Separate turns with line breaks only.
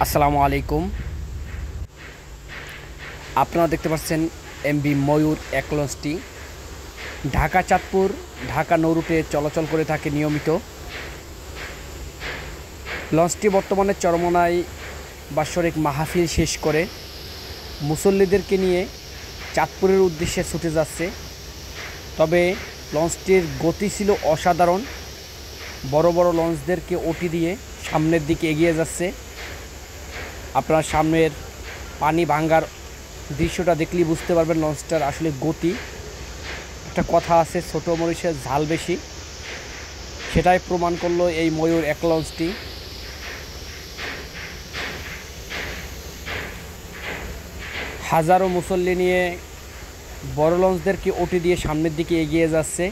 আসসালামু আলাইকুম। আপনারা দেখতে পাচ্ছেন এমভি ময়ূর এক লঞ্চটি ঢাকা চাঁদপুর ঢাকা নৌরুটে চলাচল করে থাকে নিয়মিত। লঞ্চটি বর্তমানে চরমোনাই বাৎসরিক মাহফিল শেষ করে মুসল্লিদেরকে নিয়ে চাঁদপুরের উদ্দেশ্যে ছুটে যাচ্ছে। তবে লঞ্চটির গতি ছিল অসাধারণ। বড় বড় লঞ্চদেরকে ওটি দিয়ে সামনের দিকে এগিয়ে যাচ্ছে। আপনার সামনের পানি ভাঙ্গার দৃশ্যটা দেখলেই বুঝতে পারবেন লঞ্চটার আসলে গতি। একটা কথা আছে, ছোট মরিচের ঝাল বেশি, সেটাই প্রমাণ করলো এই ময়ূর এক লঞ্চটি। হাজারো মুসল্লি নিয়ে বড় লঞ্চদেরকে ওটি দিয়ে সামনের দিকে এগিয়ে যাচ্ছে।